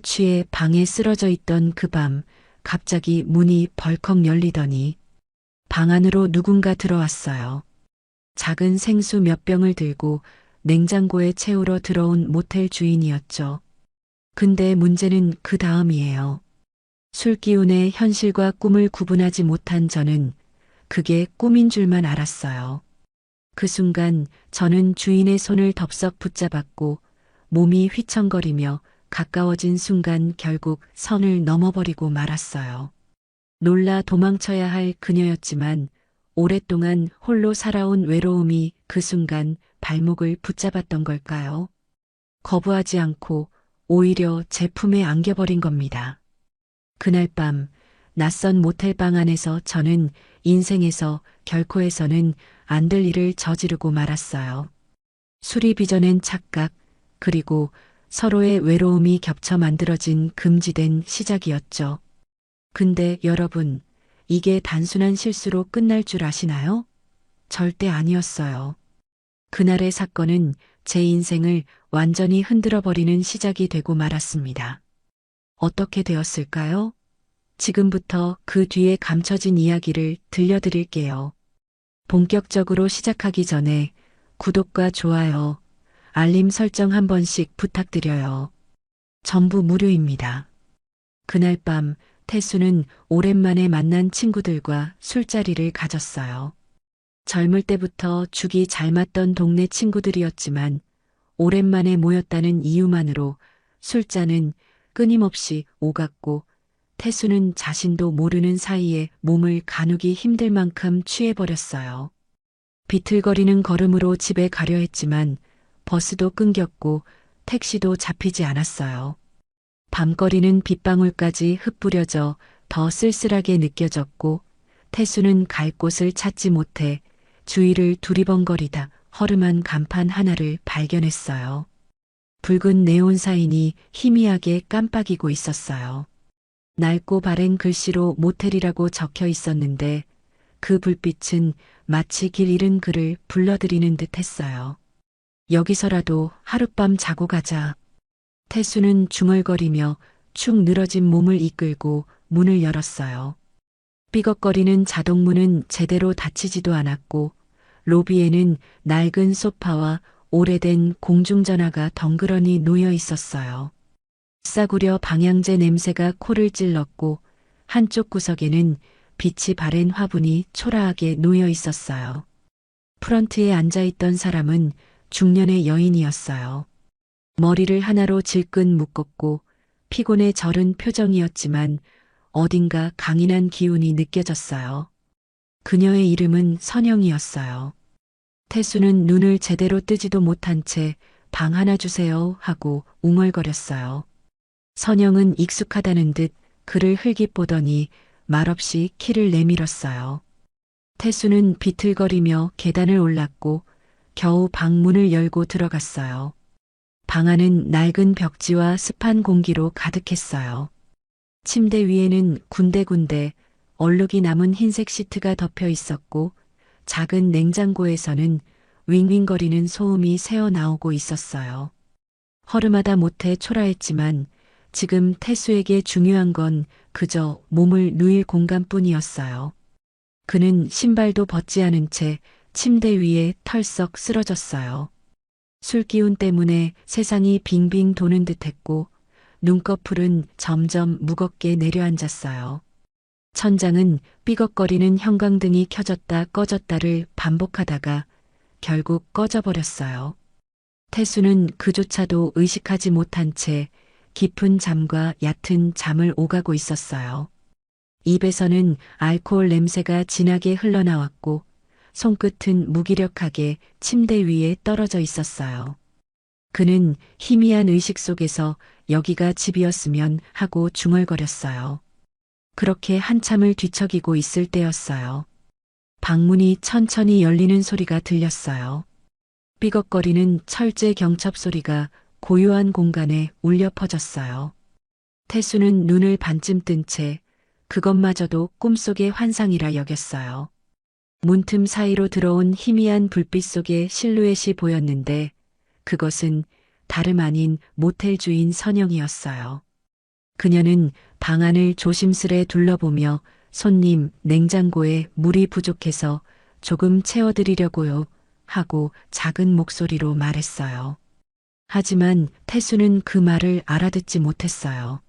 취해 방에 쓰러져 있던 그 밤 갑자기 문이 벌컥 열리더니 방 안으로 누군가 들어왔어요. 작은 생수 몇 병을 들고 냉장고에 채우러 들어온 모텔 주인이었죠. 근데 문제는 그 다음이에요. 술 기운에 현실과 꿈을 구분하지 못한 저는 그게 꿈인 줄만 알았어요. 그 순간 저는 주인의 손을 덥석 붙잡았고 몸이 휘청거리며 가까워진 순간 결국 선을 넘어버리고 말았어요. 놀라 도망쳐야 할 그녀였지만 오랫동안 홀로 살아온 외로움이 그 순간 발목을 붙잡았던 걸까요? 거부하지 않고 오히려 제 품에 안겨버린 겁니다. 그날 밤 낯선 모텔방 안에서 저는 인생에서 결코 해서는 안 될 일을 저지르고 말았어요. 술이 빚어낸 착각, 그리고 서로의 외로움이 겹쳐 만들어진 금지된 시작이었죠. 근데 여러분, 이게 단순한 실수로 끝날 줄 아시나요? 절대 아니었어요. 그날의 사건은 제 인생을 완전히 흔들어버리는 시작이 되고 말았습니다. 어떻게 되었을까요? 지금부터 그 뒤에 감춰진 이야기를 들려드릴게요. 본격적으로 시작하기 전에 구독과 좋아요, 알림 설정 한 번씩 부탁드려요. 전부 무료입니다. 그날 밤 태수는 오랜만에 만난 친구들과 술자리를 가졌어요. 젊을 때부터 죽이 잘 맞던 동네 친구들이었지만 오랜만에 모였다는 이유만으로 술잔은 끊임없이 오갔고 태수는 자신도 모르는 사이에 몸을 가누기 힘들 만큼 취해버렸어요. 비틀거리는 걸음으로 집에 가려 했지만 버스도 끊겼고 택시도 잡히지 않았어요. 밤거리는 빗방울까지 흩뿌려져 더 쓸쓸하게 느껴졌고 태수는 갈 곳을 찾지 못해 주위를 두리번거리다 허름한 간판 하나를 발견했어요. 붉은 네온 사인이 희미하게 깜빡이고 있었어요. 낡고 바랜 글씨로 모텔이라고 적혀 있었는데 그 불빛은 마치 길 잃은 그를 불러들이는 듯 했어요. 여기서라도 하룻밤 자고 가자. 태수는 중얼거리며 축 늘어진 몸을 이끌고 문을 열었어요. 삐걱거리는 자동문은 제대로 닫히지도 않았고 로비에는 낡은 소파와 오래된 공중전화가 덩그러니 놓여 있었어요. 싸구려 방향제 냄새가 코를 찔렀고 한쪽 구석에는 빛이 바랜 화분이 초라하게 놓여 있었어요. 프런트에 앉아있던 사람은 중년의 여인이었어요. 머리를 하나로 질끈 묶었고 피곤에 절은 표정이었지만 어딘가 강인한 기운이 느껴졌어요. 그녀의 이름은 선영이었어요. 태수는 눈을 제대로 뜨지도 못한 채 방 하나 주세요 하고 웅얼거렸어요. 선영은 익숙하다는 듯 그를 흘깃보더니 말없이 키를 내밀었어요. 태수는 비틀거리며 계단을 올랐고 겨우 방 문을 열고 들어갔어요. 방 안은 낡은 벽지와 습한 공기로 가득했어요. 침대 위에는 군데군데 얼룩이 남은 흰색 시트가 덮여 있었고 작은 냉장고에서는 윙윙거리는 소음이 새어나오고 있었어요. 허름하다 못해 초라했지만 지금 태수에게 중요한 건 그저 몸을 누일 공간뿐이었어요. 그는 신발도 벗지 않은 채 침대 위에 털썩 쓰러졌어요. 술기운 때문에 세상이 빙빙 도는 듯했고 눈꺼풀은 점점 무겁게 내려앉았어요. 천장은 삐걱거리는 형광등이 켜졌다 꺼졌다를 반복하다가 결국 꺼져버렸어요. 태수는 그조차도 의식하지 못한 채 깊은 잠과 얕은 잠을 오가고 있었어요. 입에서는 알코올 냄새가 진하게 흘러나왔고 손끝은 무기력하게 침대 위에 떨어져 있었어요. 그는 희미한 의식 속에서 여기가 집이었으면 하고 중얼거렸어요. 그렇게 한참을 뒤척이고 있을 때였어요. 방문이 천천히 열리는 소리가 들렸어요. 삐걱거리는 철제 경첩 소리가 고요한 공간에 울려 퍼졌어요. 태수는 눈을 반쯤 뜬 채 그것마저도 꿈속의 환상이라 여겼어요. 문틈 사이로 들어온 희미한 불빛 속에 실루엣이 보였는데 그것은 다름 아닌 모텔 주인 선영이었어요. 그녀는 방 안을 조심스레 둘러보며 손님, 냉장고에 물이 부족해서 조금 채워드리려고요. 하고 작은 목소리로 말했어요. 하지만 태수는 그 말을 알아듣지 못했어요.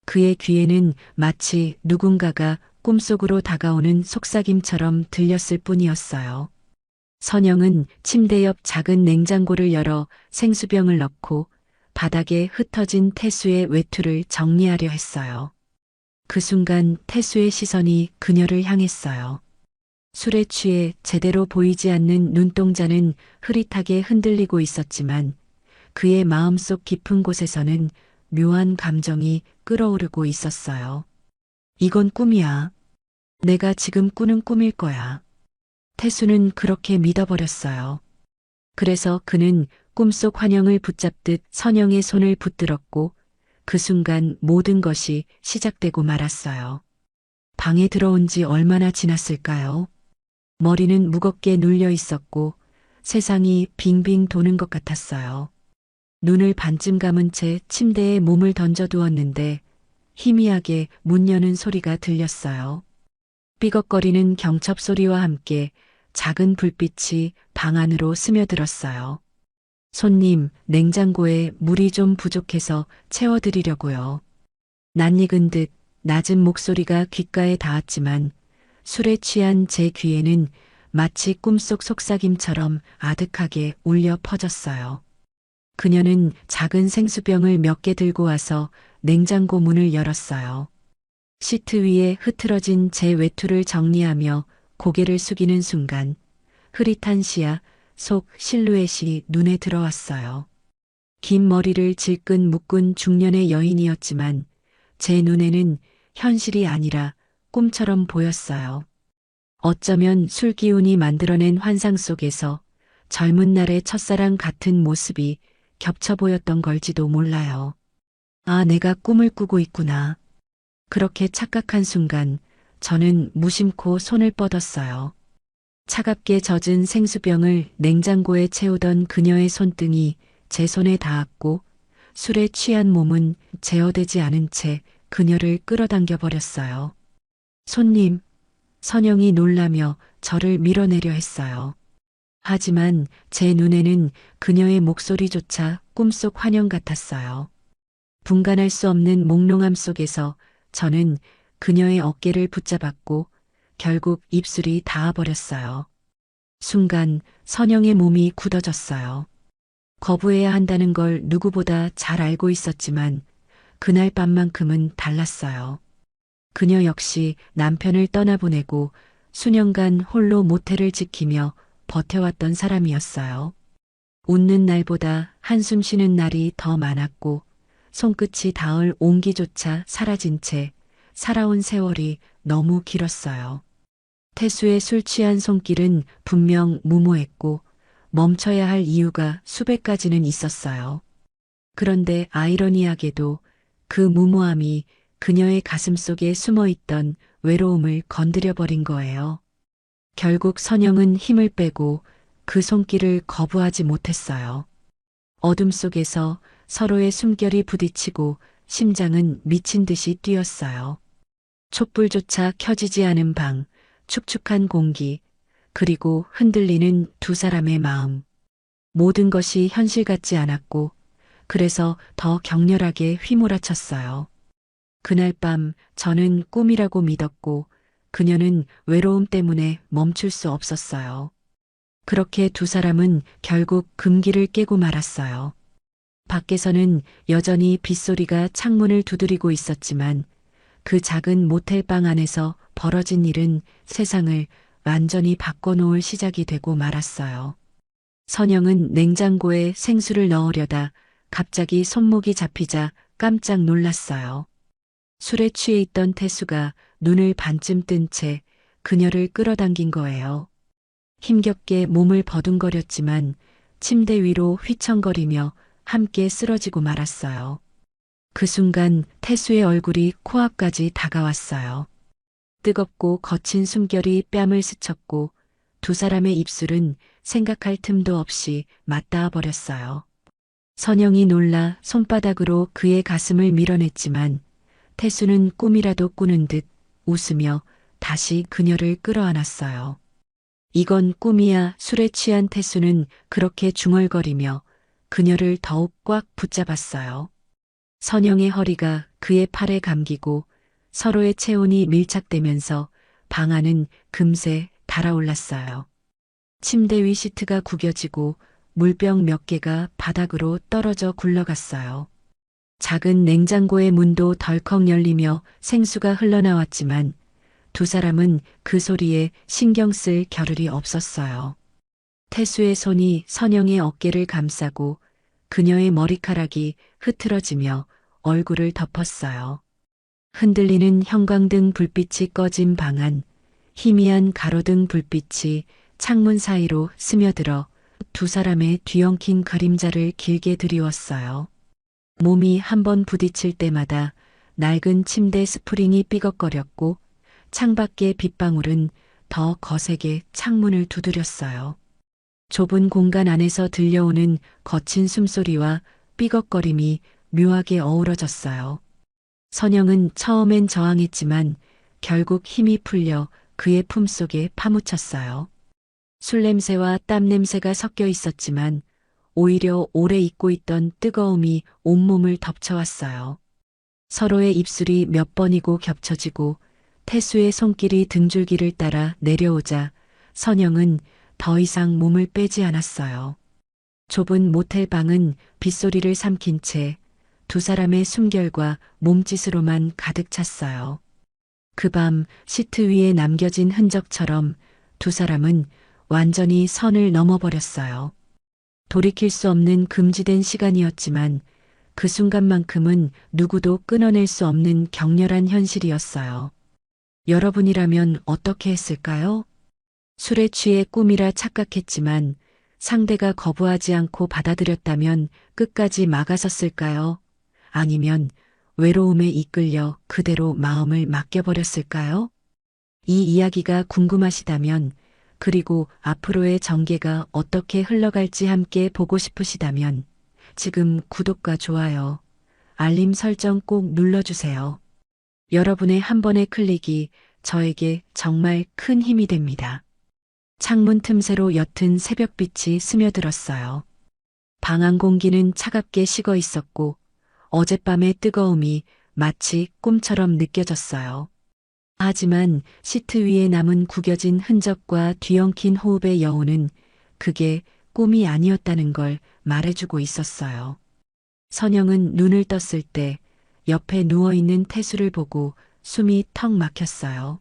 그의 귀에는 마치 누군가가 꿈속으로 다가오는 속삭임처럼 들렸을 뿐이었어요. 선영은 침대 옆 작은 냉장고를 열어 생수병을 넣고 바닥에 흩어진 태수의 외투를 정리하려 했어요. 그 순간 태수의 시선이 그녀를 향했어요. 술에 취해 제대로 보이지 않는 눈동자는 흐릿하게 흔들리고 있었지만 그의 마음속 깊은 곳에서는 묘한 감정이 끓어오르고 있었어요. 이건 꿈이야. 내가 지금 꾸는 꿈일 거야. 태수는 그렇게 믿어버렸어요. 그래서 그는 꿈속 환영을 붙잡듯 선영의 손을 붙들었고 그 순간 모든 것이 시작되고 말았어요. 방에 들어온 지 얼마나 지났을까요? 머리는 무겁게 눌려 있었고 세상이 빙빙 도는 것 같았어요. 눈을 반쯤 감은 채 침대에 몸을 던져두었는데 희미하게 문 여는 소리가 들렸어요. 삐걱거리는 경첩 소리와 함께 작은 불빛이 방 안으로 스며들었어요. 손님, 냉장고에 물이 좀 부족해서 채워드리려고요. 낯익은 듯 낮은 목소리가 귓가에 닿았지만 술에 취한 제 귀에는 마치 꿈속 속삭임처럼 아득하게 울려 퍼졌어요. 그녀는 작은 생수병을 몇 개 들고 와서 냉장고 문을 열었어요. 시트 위에 흐트러진 제 외투를 정리하며 고개를 숙이는 순간 흐릿한 시야 속 실루엣이 눈에 들어왔어요. 긴 머리를 질끈 묶은 중년의 여인이었지만 제 눈에는 현실이 아니라 꿈처럼 보였어요. 어쩌면 술 기운이 만들어낸 환상 속에서 젊은 날의 첫사랑 같은 모습이 겹쳐 보였던 걸지도 몰라요. 아, 내가 꿈을 꾸고 있구나. 그렇게 착각한 순간 저는 무심코 손을 뻗었어요. 차갑게 젖은 생수병을 냉장고에 채우던 그녀의 손등이 제 손에 닿았고 술에 취한 몸은 제어되지 않은 채 그녀를 끌어당겨 버렸어요. 손님, 선영이 놀라며 저를 밀어내려 했어요. 하지만 제 눈에는 그녀의 목소리조차 꿈속 환영 같았어요. 분간할 수 없는 몽롱함 속에서 저는 그녀의 어깨를 붙잡았고 결국 입술이 닿아버렸어요. 순간 선영의 몸이 굳어졌어요. 거부해야 한다는 걸 누구보다 잘 알고 있었지만 그날 밤만큼은 달랐어요. 그녀 역시 남편을 떠나보내고 수년간 홀로 모텔을 지키며 버텨왔던 사람이었어요. 웃는 날보다 한숨 쉬는 날이 더 많았고 손끝이 닿을 온기조차 사라진 채 살아온 세월이 너무 길었어요. 태수의 술 취한 손길은 분명 무모했고 멈춰야 할 이유가 수백 가지는 있었어요. 그런데 아이러니하게도 그 무모함이 그녀의 가슴 속에 숨어 있던 외로움을 건드려 버린 거예요. 결국 선영은 힘을 빼고 그 손길을 거부하지 못했어요. 어둠 속에서 서로의 숨결이 부딪히고 심장은 미친 듯이 뛰었어요. 촛불조차 켜지지 않은 방, 축축한 공기, 그리고 흔들리는 두 사람의 마음. 모든 것이 현실 같지 않았고, 그래서 더 격렬하게 휘몰아쳤어요. 그날 밤 저는 꿈이라고 믿었고, 그녀는 외로움 때문에 멈출 수 없었어요. 그렇게 두 사람은 결국 금기를 깨고 말았어요. 밖에서는 여전히 빗소리가 창문을 두드리고 있었지만 그 작은 모텔방 안에서 벌어진 일은 세상을 완전히 바꿔놓을 시작이 되고 말았어요. 선영은 냉장고에 생수를 넣으려다 갑자기 손목이 잡히자 깜짝 놀랐어요. 술에 취해 있던 태수가 눈을 반쯤 뜬 채 그녀를 끌어당긴 거예요. 힘겹게 몸을 버둥거렸지만 침대 위로 휘청거리며 함께 쓰러지고 말았어요. 그 순간 태수의 얼굴이 코앞까지 다가왔어요. 뜨겁고 거친 숨결이 뺨을 스쳤고 두 사람의 입술은 생각할 틈도 없이 맞닿아 버렸어요. 선영이 놀라 손바닥으로 그의 가슴을 밀어냈지만 태수는 꿈이라도 꾸는 듯 웃으며 다시 그녀를 끌어안았어요. 이건 꿈이야. 술에 취한 태수는 그렇게 중얼거리며 그녀를 더욱 꽉 붙잡았어요. 선영의 허리가 그의 팔에 감기고 서로의 체온이 밀착되면서 방 안은 금세 달아올랐어요. 침대 위 시트가 구겨지고 물병 몇 개가 바닥으로 떨어져 굴러갔어요. 작은 냉장고의 문도 덜컥 열리며 생수가 흘러나왔지만 두 사람은 그 소리에 신경 쓸 겨를이 없었어요. 태수의 손이 선영의 어깨를 감싸고 그녀의 머리카락이 흐트러지며 얼굴을 덮었어요. 흔들리는 형광등 불빛이 꺼진 방 안, 희미한 가로등 불빛이 창문 사이로 스며들어 두 사람의 뒤엉킨 그림자를 길게 드리웠어요. 몸이 한 번 부딪힐 때마다 낡은 침대 스프링이 삐걱거렸고 창밖의 빗방울은 더 거세게 창문을 두드렸어요. 좁은 공간 안에서 들려오는 거친 숨소리와 삐걱거림이 묘하게 어우러졌어요. 선영은 처음엔 저항했지만 결국 힘이 풀려 그의 품속에 파묻혔어요. 술 냄새와 땀 냄새가 섞여 있었지만 오히려 오래 잊고 있던 뜨거움이 온몸을 덮쳐왔어요. 서로의 입술이 몇 번이고 겹쳐지고 태수의 손길이 등줄기를 따라 내려오자 선영은 더 이상 몸을 빼지 않았어요. 좁은 모텔 방은 빗소리를 삼킨 채 두 사람의 숨결과 몸짓으로만 가득 찼어요. 그 밤 시트 위에 남겨진 흔적처럼 두 사람은 완전히 선을 넘어버렸어요. 돌이킬 수 없는 금지된 시간이었지만 그 순간만큼은 누구도 끊어낼 수 없는 격렬한 현실이었어요. 여러분이라면 어떻게 했을까요? 술에 취해 꿈이라 착각했지만 상대가 거부하지 않고 받아들였다면 끝까지 막아섰을까요? 아니면 외로움에 이끌려 그대로 마음을 맡겨버렸을까요? 이 이야기가 궁금하시다면 그리고 앞으로의 전개가 어떻게 흘러갈지 함께 보고 싶으시다면 지금 구독과 좋아요, 알림 설정 꼭 눌러주세요. 여러분의 한 번의 클릭이 저에게 정말 큰 힘이 됩니다. 창문 틈새로 옅은 새벽빛이 스며들었어요. 방 안 공기는 차갑게 식어 있었고 어젯밤의 뜨거움이 마치 꿈처럼 느껴졌어요. 하지만 시트 위에 남은 구겨진 흔적과 뒤엉킨 호흡의 여운은 그게 꿈이 아니었다는 걸 말해주고 있었어요. 선영은 눈을 떴을 때 옆에 누워있는 태수를 보고 숨이 턱 막혔어요.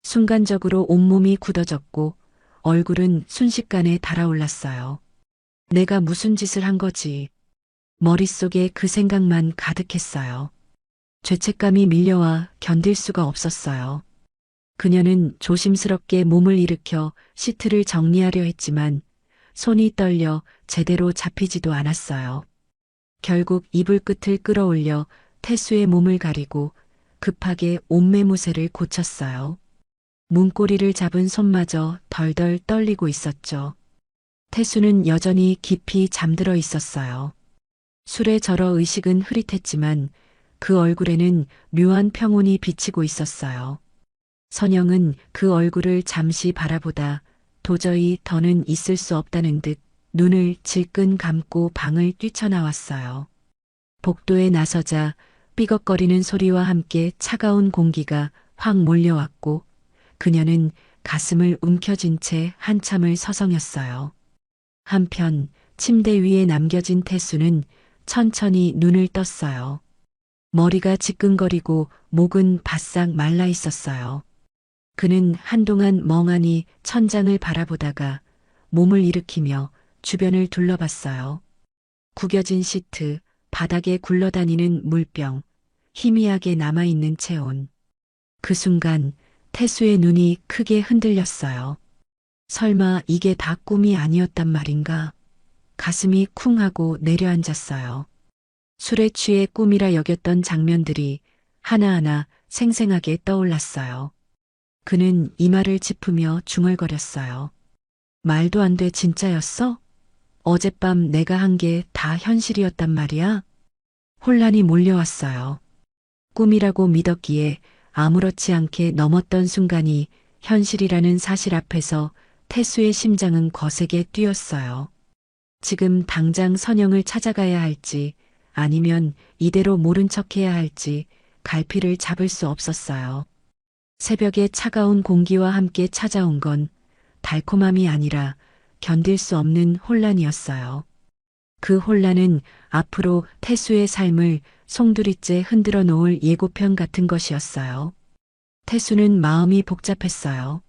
순간적으로 온몸이 굳어졌고 얼굴은 순식간에 달아올랐어요. 내가 무슨 짓을 한 거지? 머릿속에 그 생각만 가득했어요. 죄책감이 밀려와 견딜 수가 없었어요. 그녀는 조심스럽게 몸을 일으켜 시트를 정리하려 했지만 손이 떨려 제대로 잡히지도 않았어요. 결국 이불 끝을 끌어올려 태수의 몸을 가리고 급하게 옷매무새를 고쳤어요. 문고리를 잡은 손마저 덜덜 떨리고 있었죠. 태수는 여전히 깊이 잠들어 있었어요. 술에 절어 의식은 흐릿했지만 그 얼굴에는 묘한 평온이 비치고 있었어요. 선영은 그 얼굴을 잠시 바라보다 도저히 더는 있을 수 없다는 듯 눈을 질끈 감고 방을 뛰쳐나왔어요. 복도에 나서자 삐걱거리는 소리와 함께 차가운 공기가 확 몰려왔고 그녀는 가슴을 움켜쥔 채 한참을 서성였어요. 한편 침대 위에 남겨진 태수는 천천히 눈을 떴어요. 머리가 지끈거리고 목은 바싹 말라 있었어요. 그는 한동안 멍하니 천장을 바라보다가 몸을 일으키며 주변을 둘러봤어요. 구겨진 시트, 바닥에 굴러다니는 물병, 희미하게 남아있는 체온. 그 순간 태수의 눈이 크게 흔들렸어요. 설마 이게 다 꿈이 아니었단 말인가? 가슴이 쿵 하고 내려앉았어요. 술에 취해 꿈이라 여겼던 장면들이 하나하나 생생하게 떠올랐어요. 그는 이마를 짚으며 중얼거렸어요. 말도 안 돼 진짜였어? 어젯밤 내가 한 게 다 현실이었단 말이야? 혼란이 몰려왔어요. 꿈이라고 믿었기에 아무렇지 않게 넘었던 순간이 현실이라는 사실 앞에서 태수의 심장은 거세게 뛰었어요. 지금 당장 선영을 찾아가야 할지 아니면 이대로 모른 척해야 할지 갈피를 잡을 수 없었어요. 새벽에 차가운 공기와 함께 찾아온 건 달콤함이 아니라 견딜 수 없는 혼란이었어요. 그 혼란은 앞으로 태수의 삶을 송두리째 흔들어 놓을 예고편 같은 것이었어요. 태수는 마음이 복잡했어요.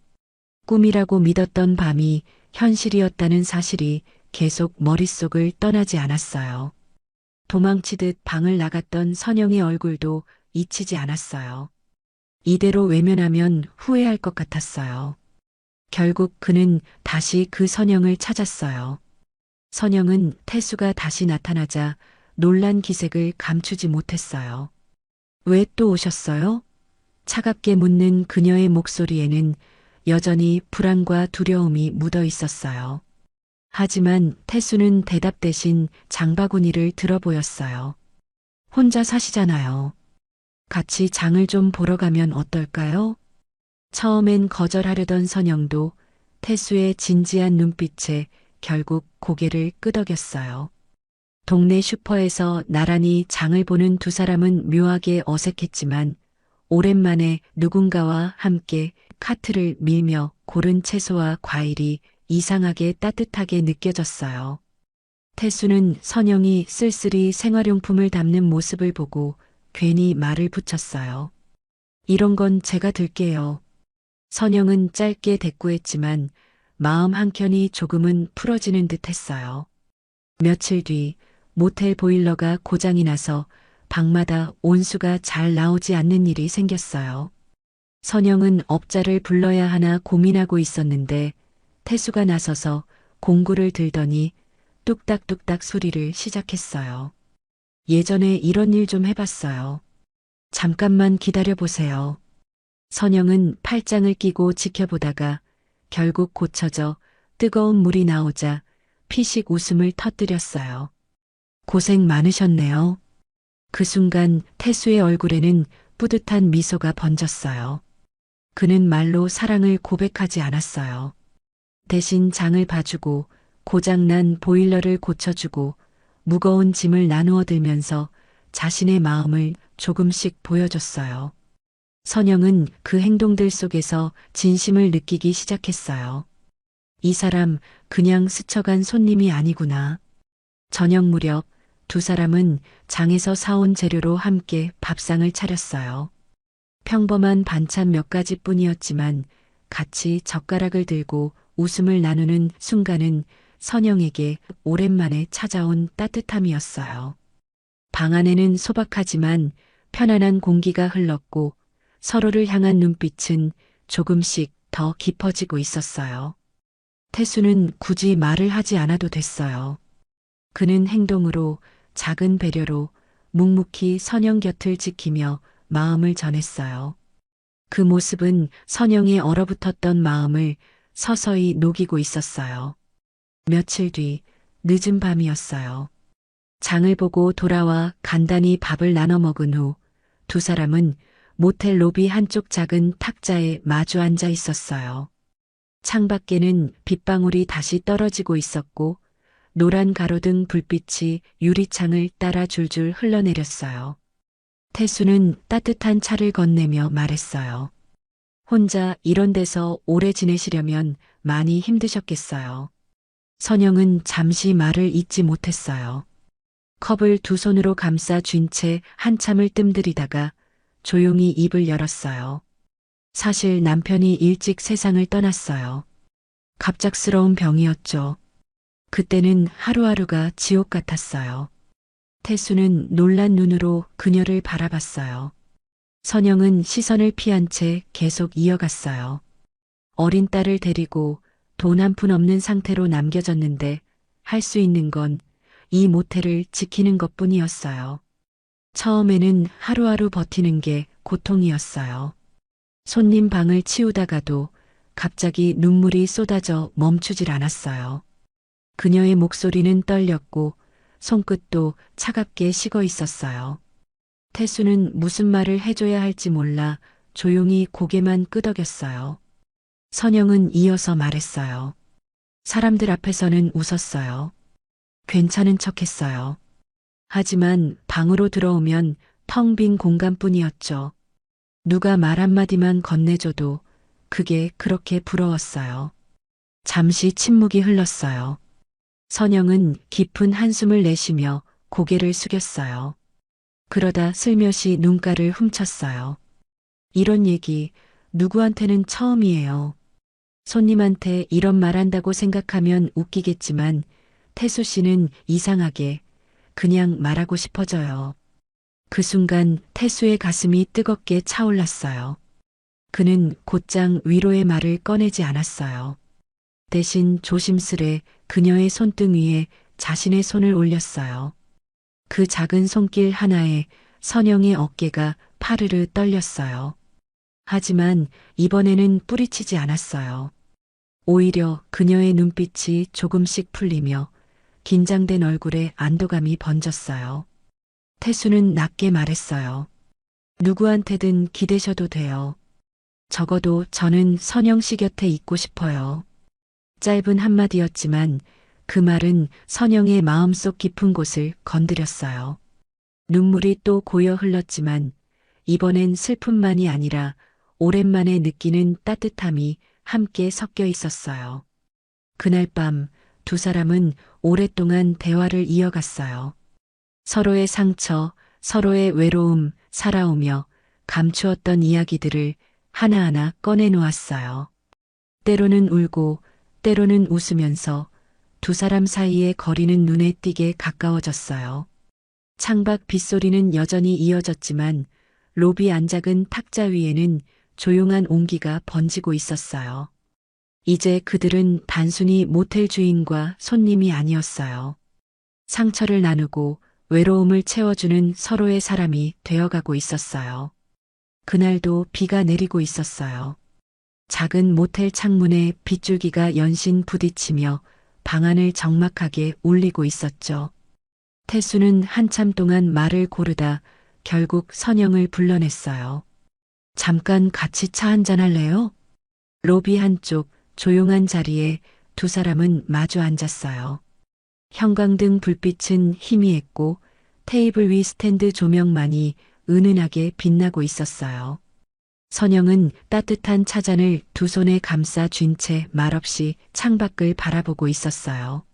꿈이라고 믿었던 밤이 현실이었다는 사실이 계속 머릿속을 떠나지 않았어요. 도망치듯 방을 나갔던 선영의 얼굴도 잊히지 않았어요. 이대로 외면하면 후회할 것 같았어요. 결국 그는 다시 그 선영을 찾았어요. 선영은 태수가 다시 나타나자 놀란 기색을 감추지 못했어요. 왜 또 오셨어요? 차갑게 묻는 그녀의 목소리에는 여전히 불안과 두려움이 묻어 있었어요. 하지만 태수는 대답 대신 장바구니를 들어 보였어요. 혼자 사시잖아요. 같이 장을 좀 보러 가면 어떨까요? 처음엔 거절하려던 선영도 태수의 진지한 눈빛에 결국 고개를 끄덕였어요. 동네 슈퍼에서 나란히 장을 보는 두 사람은 묘하게 어색했지만 오랜만에 누군가와 함께 카트를 밀며 고른 채소와 과일이 이상하게 따뜻하게 느껴졌어요. 태수는 선영이 쓸쓸히 생활용품을 담는 모습을 보고 괜히 말을 붙였어요. 이런 건 제가 들게요. 선영은 짧게 대꾸했지만 마음 한켠이 조금은 풀어지는 듯 했어요. 며칠 뒤 모텔 보일러가 고장이 나서 방마다 온수가 잘 나오지 않는 일이 생겼어요. 선영은 업자를 불러야 하나 고민하고 있었는데 태수가 나서서 공구를 들더니 뚝딱뚝딱 소리를 시작했어요. 예전에 이런 일 좀 해봤어요. 잠깐만 기다려보세요. 선영은 팔짱을 끼고 지켜보다가 결국 고쳐져 뜨거운 물이 나오자 피식 웃음을 터뜨렸어요. 고생 많으셨네요. 그 순간 태수의 얼굴에는 뿌듯한 미소가 번졌어요. 그는 말로 사랑을 고백하지 않았어요. 대신 장을 봐주고 고장난 보일러를 고쳐주고 무거운 짐을 나누어 들면서 자신의 마음을 조금씩 보여줬어요. 선영은 그 행동들 속에서 진심을 느끼기 시작했어요. 이 사람 그냥 스쳐간 손님이 아니구나. 저녁 무렵 두 사람은 장에서 사온 재료로 함께 밥상을 차렸어요. 평범한 반찬 몇 가지뿐이었지만 같이 젓가락을 들고 웃음을 나누는 순간은 선영에게 오랜만에 찾아온 따뜻함이었어요. 방 안에는 소박하지만 편안한 공기가 흘렀고 서로를 향한 눈빛은 조금씩 더 깊어지고 있었어요. 태수는 굳이 말을 하지 않아도 됐어요. 그는 행동으로 작은 배려로 묵묵히 선영 곁을 지키며 마음을 전했어요. 그 모습은 선영의 얼어붙었던 마음을 서서히 녹이고 있었어요. 며칠 뒤 늦은 밤이었어요. 장을 보고 돌아와 간단히 밥을 나눠 먹은 후 두 사람은 모텔 로비 한쪽 작은 탁자에 마주 앉아 있었어요. 창밖에는 빗방울이 다시 떨어지고 있었고 노란 가로등 불빛이 유리창을 따라 줄줄 흘러내렸어요. 태수는 따뜻한 차를 건네며 말했어요. 혼자 이런 데서 오래 지내시려면 많이 힘드셨겠어요. 선영은 잠시 말을 잇지 못했어요. 컵을 두 손으로 감싸 쥔 채 한참을 뜸들이다가 조용히 입을 열었어요. 사실 남편이 일찍 세상을 떠났어요. 갑작스러운 병이었죠. 그때는 하루하루가 지옥 같았어요. 태수는 놀란 눈으로 그녀를 바라봤어요. 선영은 시선을 피한 채 계속 이어갔어요. 어린 딸을 데리고 돈 한 푼 없는 상태로 남겨졌는데 할 수 있는 건 이 모텔을 지키는 것뿐이었어요. 처음에는 하루하루 버티는 게 고통이었어요. 손님 방을 치우다가도 갑자기 눈물이 쏟아져 멈추질 않았어요. 그녀의 목소리는 떨렸고 손끝도 차갑게 식어 있었어요. 태수는 무슨 말을 해줘야 할지 몰라 조용히 고개만 끄덕였어요. 선영은 이어서 말했어요. 사람들 앞에서는 웃었어요. 괜찮은 척했어요. 하지만 방으로 들어오면 텅 빈 공간뿐이었죠. 누가 말 한마디만 건네줘도 그게 그렇게 부러웠어요. 잠시 침묵이 흘렀어요. 선영은 깊은 한숨을 내쉬며 고개를 숙였어요. 그러다 슬며시 눈가를 훔쳤어요. 이런 얘기 누구한테는 처음이에요. 손님한테 이런 말 한다고 생각하면 웃기겠지만 태수 씨는 이상하게 그냥 말하고 싶어져요. 그 순간 태수의 가슴이 뜨겁게 차올랐어요. 그는 곧장 위로의 말을 꺼내지 않았어요. 대신 조심스레 그녀의 손등 위에 자신의 손을 올렸어요. 그 작은 손길 하나에 선영의 어깨가 파르르 떨렸어요. 하지만 이번에는 뿌리치지 않았어요. 오히려 그녀의 눈빛이 조금씩 풀리며 긴장된 얼굴에 안도감이 번졌어요. 태수는 낮게 말했어요. 누구한테든 기대셔도 돼요. 적어도 저는 선영 씨 곁에 있고 싶어요. 짧은 한마디였지만 그 말은 선영의 마음속 깊은 곳을 건드렸어요. 눈물이 또 고여 흘렀지만 이번엔 슬픔만이 아니라 오랜만에 느끼는 따뜻함이 함께 섞여 있었어요. 그날 밤 두 사람은 오랫동안 대화를 이어갔어요. 서로의 상처, 서로의 외로움 살아오며 감추었던 이야기들을 하나하나 꺼내놓았어요. 때로는 울고 때로는 웃으면서 두 사람 사이의 거리는 눈에 띄게 가까워졌어요. 창밖 빗소리는 여전히 이어졌지만 로비 안작은 탁자 위에는 조용한 온기가 번지고 있었어요. 이제 그들은 단순히 모텔 주인과 손님이 아니었어요. 상처를 나누고 외로움을 채워주는 서로의 사람이 되어가고 있었어요. 그날도 비가 내리고 있었어요. 작은 모텔 창문에 빗줄기가 연신 부딪히며 방안을 적막하게 울리고 있었죠. 태수는 한참 동안 말을 고르다 결국 선영을 불러냈어요. 잠깐 같이 차 한잔 할래요? 로비 한쪽 조용한 자리에 두 사람은 마주 앉았어요. 형광등 불빛은 희미했고 테이블 위 스탠드 조명만이 은은하게 빛나고 있었어요. 선영은 따뜻한 차잔을 두 손에 감싸 쥔 채 말없이 창밖을 바라보고 있었어요.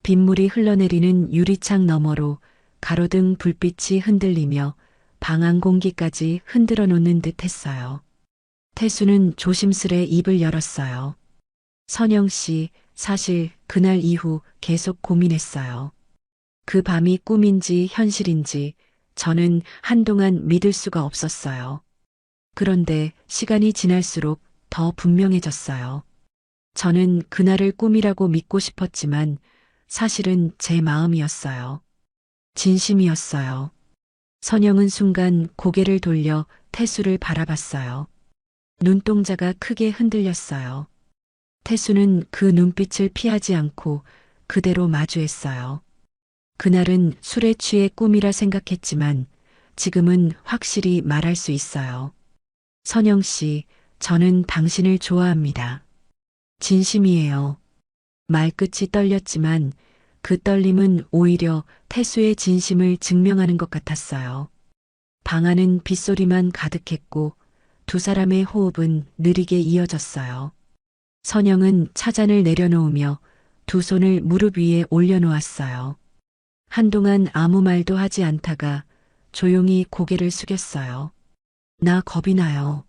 빗물이 흘러내리는 유리창 너머로 가로등 불빛이 흔들리며 방안 공기까지 흔들어 놓는 듯 했어요. 태수는 조심스레 입을 열었어요. 선영 씨, 사실 그날 이후 계속 고민했어요. 그 밤이 꿈인지 현실인지 저는 한동안 믿을 수가 없었어요. 그런데 시간이 지날수록 더 분명해졌어요. 저는 그날을 꿈이라고 믿고 싶었지만 사실은 제 마음이었어요. 진심이었어요. 선영은 순간 고개를 돌려 태수를 바라봤어요. 눈동자가 크게 흔들렸어요. 태수는 그 눈빛을 피하지 않고 그대로 마주했어요. 그날은 술에 취해 꿈이라 생각했지만 지금은 확실히 말할 수 있어요. 선영 씨, 저는 당신을 좋아합니다. 진심이에요. 말끝이 떨렸지만 그 떨림은 오히려 태수의 진심을 증명하는 것 같았어요. 방 안은 빗소리만 가득했고 두 사람의 호흡은 느리게 이어졌어요. 선영은 차잔을 내려놓으며 두 손을 무릎 위에 올려놓았어요. 한동안 아무 말도 하지 않다가 조용히 고개를 숙였어요. 나 겁이 나요.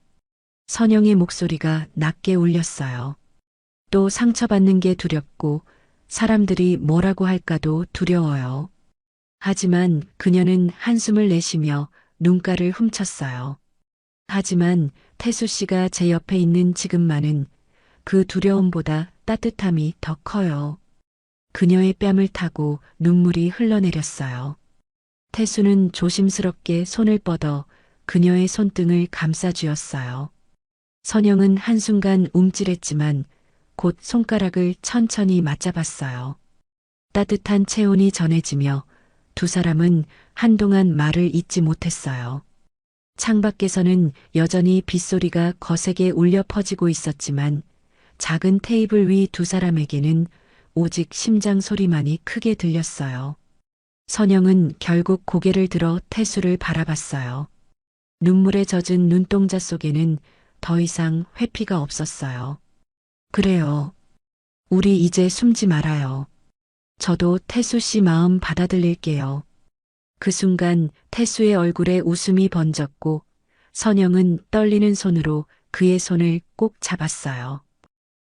선영의 목소리가 낮게 울렸어요. 또 상처받는 게 두렵고 사람들이 뭐라고 할까도 두려워요. 하지만 그녀는 한숨을 내쉬며 눈가를 훔쳤어요. 하지만 태수 씨가 제 옆에 있는 지금만은 그 두려움보다 따뜻함이 더 커요. 그녀의 뺨을 타고 눈물이 흘러내렸어요. 태수는 조심스럽게 손을 뻗어 그녀의 손등을 감싸주었어요. 선영은 한순간 움찔했지만 곧 손가락을 천천히 맞잡았어요. 따뜻한 체온이 전해지며 두 사람은 한동안 말을 잇지 못했어요. 창밖에서는 여전히 빗소리가 거세게 울려 퍼지고 있었지만 작은 테이블 위 두 사람에게는 오직 심장 소리만이 크게 들렸어요. 선영은 결국 고개를 들어 태수를 바라봤어요. 눈물에 젖은 눈동자 속에는 더 이상 회피가 없었어요. 그래요. 우리 이제 숨지 말아요. 저도 태수 씨 마음 받아들일게요. 그 순간 태수의 얼굴에 웃음이 번졌고 선영은 떨리는 손으로 그의 손을 꼭 잡았어요.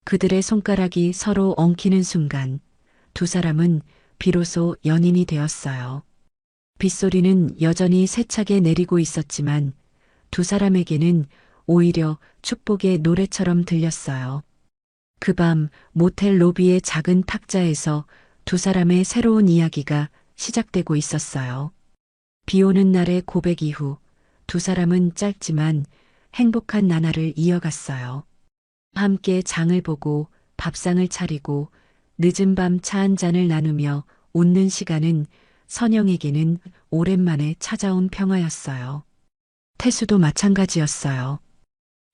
그들의 손가락이 서로 엉키는 순간 두 사람은 비로소 연인이 되었어요. 빗소리는 여전히 세차게 내리고 있었지만 두 사람에게는 오히려 축복의 노래처럼 들렸어요. 그 밤 모텔 로비의 작은 탁자에서 두 사람의 새로운 이야기가 시작되고 있었어요. 비 오는 날의 고백 이후 두 사람은 짧지만 행복한 나날을 이어갔어요. 함께 장을 보고 밥상을 차리고 늦은 밤 차 한 잔을 나누며 웃는 시간은 선영에게는 오랜만에 찾아온 평화였어요. 태수도 마찬가지였어요.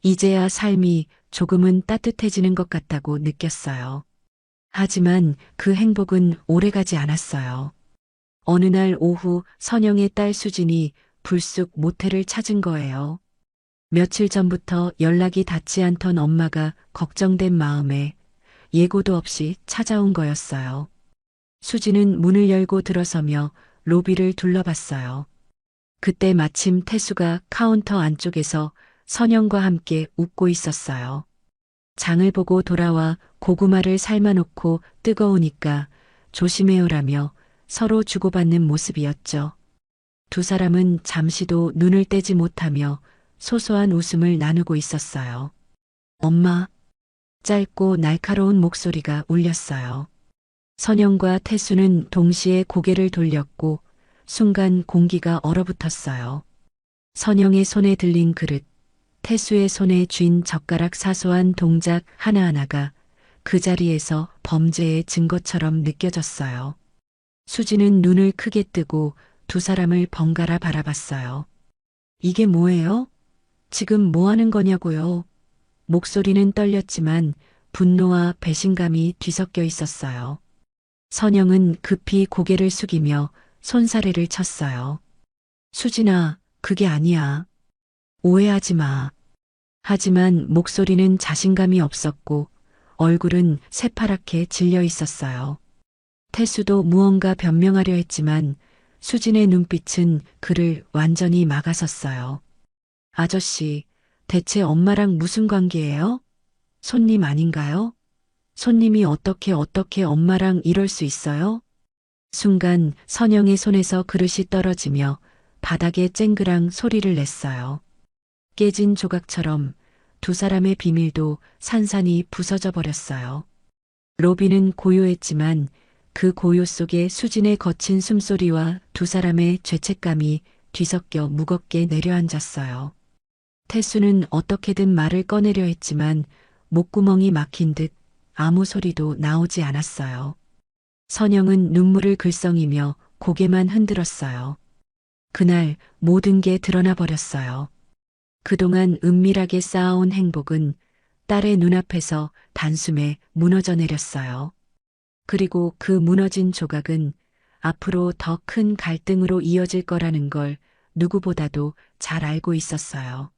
이제야 삶이 조금은 따뜻해지는 것 같다고 느꼈어요. 하지만 그 행복은 오래가지 않았어요. 어느 날 오후 선영의 딸 수진이 불쑥 모텔을 찾은 거예요. 며칠 전부터 연락이 닿지 않던 엄마가 걱정된 마음에 예고도 없이 찾아온 거였어요. 수진은 문을 열고 들어서며 로비를 둘러봤어요. 그때 마침 태수가 카운터 안쪽에서 선영과 함께 웃고 있었어요. 장을 보고 돌아와 고구마를 삶아놓고 뜨거우니까 조심해요라며 서로 주고받는 모습이었죠. 두 사람은 잠시도 눈을 떼지 못하며 소소한 웃음을 나누고 있었어요. 엄마, 짧고 날카로운 목소리가 울렸어요. 선영과 태수는 동시에 고개를 돌렸고 순간 공기가 얼어붙었어요. 선영의 손에 들린 그릇, 태수의 손에 쥔 젓가락 사소한 동작 하나하나가 그 자리에서 범죄의 증거처럼 느껴졌어요. 수지는 눈을 크게 뜨고 두 사람을 번갈아 바라봤어요. 이게 뭐예요? 지금 뭐 하는 거냐고요? 목소리는 떨렸지만 분노와 배신감이 뒤섞여 있었어요. 선영은 급히 고개를 숙이며 손사래를 쳤어요. 수진아, 그게 아니야. 오해하지 마. 하지만 목소리는 자신감이 없었고 얼굴은 새파랗게 질려 있었어요. 태수도 무언가 변명하려 했지만 수진의 눈빛은 그를 완전히 막아섰어요. 아저씨, 대체 엄마랑 무슨 관계예요? 손님 아닌가요? 손님이 어떻게 엄마랑 이럴 수 있어요? 순간 선영의 손에서 그릇이 떨어지며 바닥에 쨍그랑 소리를 냈어요. 깨진 조각처럼 두 사람의 비밀도 산산이 부서져 버렸어요. 로비는 고요했지만 그 고요 속에 수진의 거친 숨소리와 두 사람의 죄책감이 뒤섞여 무겁게 내려앉았어요. 태수는 어떻게든 말을 꺼내려 했지만 목구멍이 막힌 듯 아무 소리도 나오지 않았어요. 선영은 눈물을 글썽이며 고개만 흔들었어요. 그날 모든 게 드러나 버렸어요. 그동안 은밀하게 쌓아온 행복은 딸의 눈앞에서 단숨에 무너져 내렸어요. 그리고 그 무너진 조각은 앞으로 더 큰 갈등으로 이어질 거라는 걸 누구보다도 잘 알고 있었어요.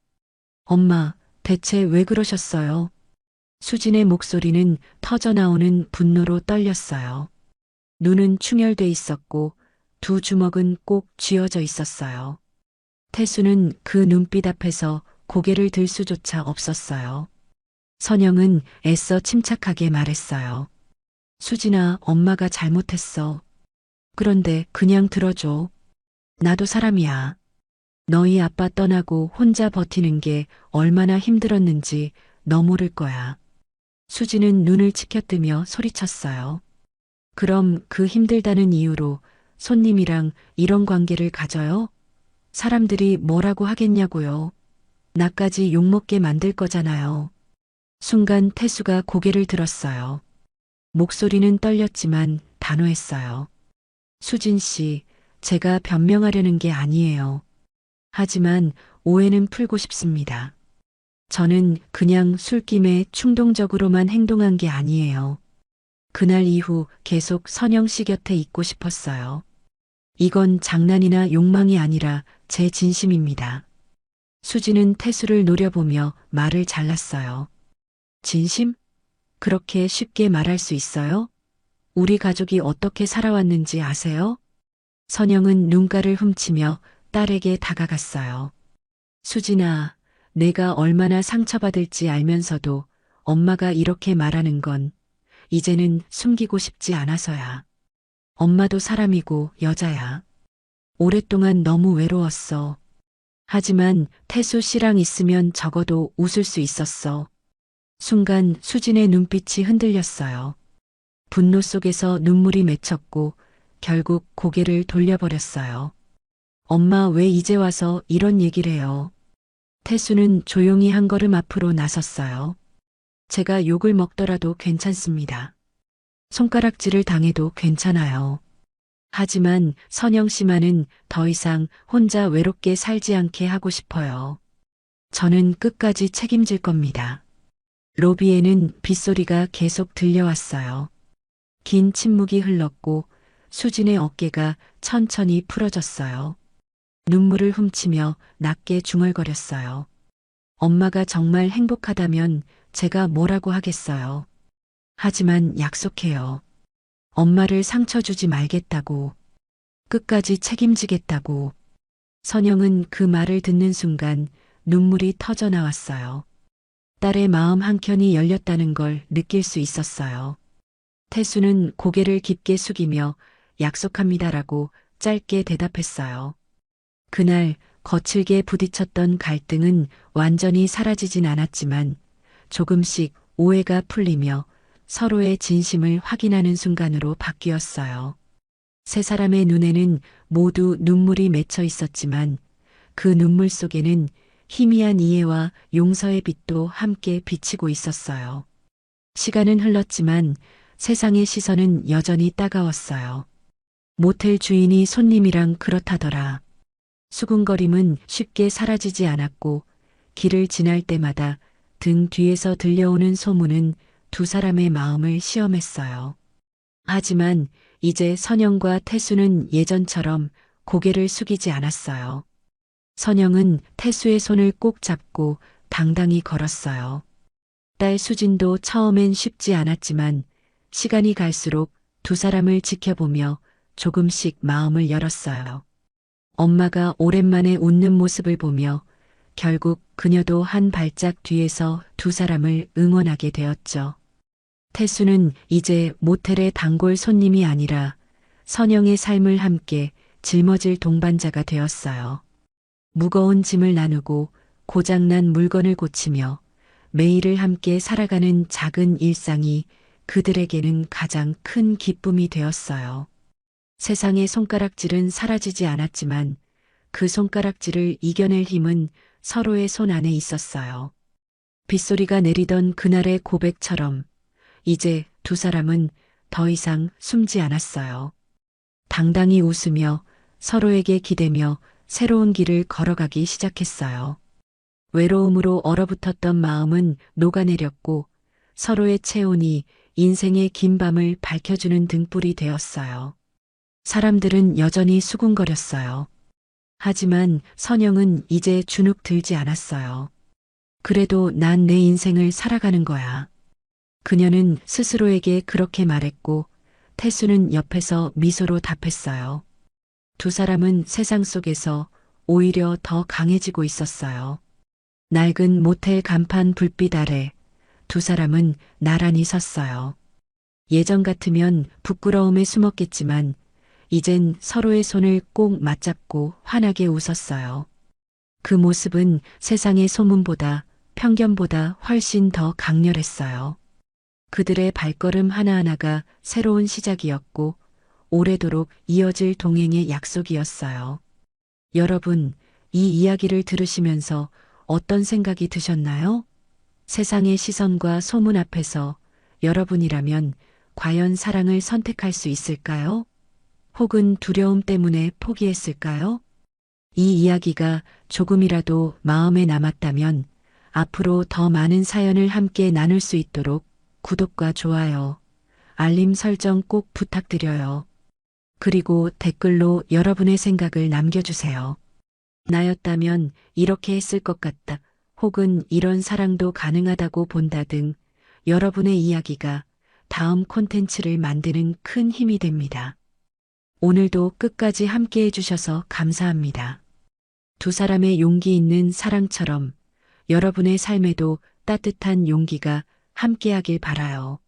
엄마, 대체 왜 그러셨어요? 수진의 목소리는 터져나오는 분노로 떨렸어요. 눈은 충혈돼 있었고 두 주먹은 꼭 쥐어져 있었어요. 태수는 그 눈빛 앞에서 고개를 들 수조차 없었어요. 선영은 애써 침착하게 말했어요. 수진아, 엄마가 잘못했어. 그런데 그냥 들어줘. 나도 사람이야. 너희 아빠 떠나고 혼자 버티는 게 얼마나 힘들었는지 너 모를 거야. 수지는 눈을 치켜뜨며 소리쳤어요. 그럼 그 힘들다는 이유로 손님이랑 이런 관계를 가져요? 사람들이 뭐라고 하겠냐고요. 나까지 욕먹게 만들 거잖아요. 순간 태수가 고개를 들었어요. 목소리는 떨렸지만 단호했어요. 수진 씨, 제가 변명하려는 게 아니에요. 하지만 오해는 풀고 싶습니다. 저는 그냥 술김에 충동적으로만 행동한 게 아니에요. 그날 이후 계속 선영 씨 곁에 있고 싶었어요. 이건 장난이나 욕망이 아니라 제 진심입니다. 수지는 태수를 노려보며 말을 잘랐어요. 진심? 그렇게 쉽게 말할 수 있어요? 우리 가족이 어떻게 살아왔는지 아세요? 선영은 눈가를 훔치며 딸에게 다가갔어요. 수진아, 내가 얼마나 상처받을지 알면서도 엄마가 이렇게 말하는 건 이제는 숨기고 싶지 않아서야. 엄마도 사람이고 여자야. 오랫동안 너무 외로웠어. 하지만 태수 씨랑 있으면 적어도 웃을 수 있었어. 순간 수진의 눈빛이 흔들렸어요. 분노 속에서 눈물이 맺혔고 결국 고개를 돌려버렸어요. 엄마 왜 이제 와서 이런 얘기를 해요? 태수는 조용히 한 걸음 앞으로 나섰어요. 제가 욕을 먹더라도 괜찮습니다. 손가락질을 당해도 괜찮아요. 하지만 선영 씨만은 더 이상 혼자 외롭게 살지 않게 하고 싶어요. 저는 끝까지 책임질 겁니다. 로비에는 빗소리가 계속 들려왔어요. 긴 침묵이 흘렀고 수진의 어깨가 천천히 풀어졌어요. 눈물을 훔치며 낮게 중얼거렸어요. 엄마가 정말 행복하다면 제가 뭐라고 하겠어요. 하지만 약속해요. 엄마를 상처 주지 말겠다고. 끝까지 책임지겠다고. 선영은 그 말을 듣는 순간 눈물이 터져 나왔어요. 딸의 마음 한켠이 열렸다는 걸 느낄 수 있었어요. 태수는 고개를 깊게 숙이며 약속합니다라고 짧게 대답했어요. 그날 거칠게 부딪혔던 갈등은 완전히 사라지진 않았지만 조금씩 오해가 풀리며 서로의 진심을 확인하는 순간으로 바뀌었어요. 세 사람의 눈에는 모두 눈물이 맺혀 있었지만 그 눈물 속에는 희미한 이해와 용서의 빛도 함께 비치고 있었어요. 시간은 흘렀지만 세상의 시선은 여전히 따가웠어요. 모텔 주인이 손님이랑 그렇다더라. 수군거림은 쉽게 사라지지 않았고 길을 지날 때마다 등 뒤에서 들려오는 소문은 두 사람의 마음을 시험했어요. 하지만 이제 선영과 태수는 예전처럼 고개를 숙이지 않았어요. 선영은 태수의 손을 꼭 잡고 당당히 걸었어요. 딸 수진도 처음엔 쉽지 않았지만 시간이 갈수록 두 사람을 지켜보며 조금씩 마음을 열었어요. 엄마가 오랜만에 웃는 모습을 보며 결국 그녀도 한 발짝 뒤에서 두 사람을 응원하게 되었죠. 태수는 이제 모텔의 단골 손님이 아니라 선영의 삶을 함께 짊어질 동반자가 되었어요. 무거운 짐을 나누고 고장난 물건을 고치며 매일을 함께 살아가는 작은 일상이 그들에게는 가장 큰 기쁨이 되었어요. 세상의 손가락질은 사라지지 않았지만 그 손가락질을 이겨낼 힘은 서로의 손 안에 있었어요. 빗소리가 내리던 그날의 고백처럼 이제 두 사람은 더 이상 숨지 않았어요. 당당히 웃으며 서로에게 기대며 새로운 길을 걸어가기 시작했어요. 외로움으로 얼어붙었던 마음은 녹아내렸고 서로의 체온이 인생의 긴 밤을 밝혀주는 등불이 되었어요. 사람들은 여전히 수군거렸어요. 하지만 선영은 이제 주눅 들지 않았어요. 그래도 난 내 인생을 살아가는 거야. 그녀는 스스로에게 그렇게 말했고 태수는 옆에서 미소로 답했어요. 두 사람은 세상 속에서 오히려 더 강해지고 있었어요. 낡은 모텔 간판 불빛 아래 두 사람은 나란히 섰어요. 예전 같으면 부끄러움에 숨었겠지만 이젠 서로의 손을 꼭 맞잡고 환하게 웃었어요. 그 모습은 세상의 소문보다 편견보다 훨씬 더 강렬했어요. 그들의 발걸음 하나하나가 새로운 시작이었고 오래도록 이어질 동행의 약속이었어요. 여러분, 이 이야기를 들으시면서 어떤 생각이 드셨나요? 세상의 시선과 소문 앞에서 여러분이라면 과연 사랑을 선택할 수 있을까요? 혹은 두려움 때문에 포기했을까요? 이 이야기가 조금이라도 마음에 남았다면 앞으로 더 많은 사연을 함께 나눌 수 있도록 구독과 좋아요, 알림 설정 꼭 부탁드려요. 그리고 댓글로 여러분의 생각을 남겨주세요. 나였다면 이렇게 했을 것 같다. 혹은 이런 사랑도 가능하다고 본다 등 여러분의 이야기가 다음 콘텐츠를 만드는 큰 힘이 됩니다. 오늘도 끝까지 함께 해주셔서 감사합니다. 두 사람의 용기 있는 사랑처럼 여러분의 삶에도 따뜻한 용기가 함께하길 바라요.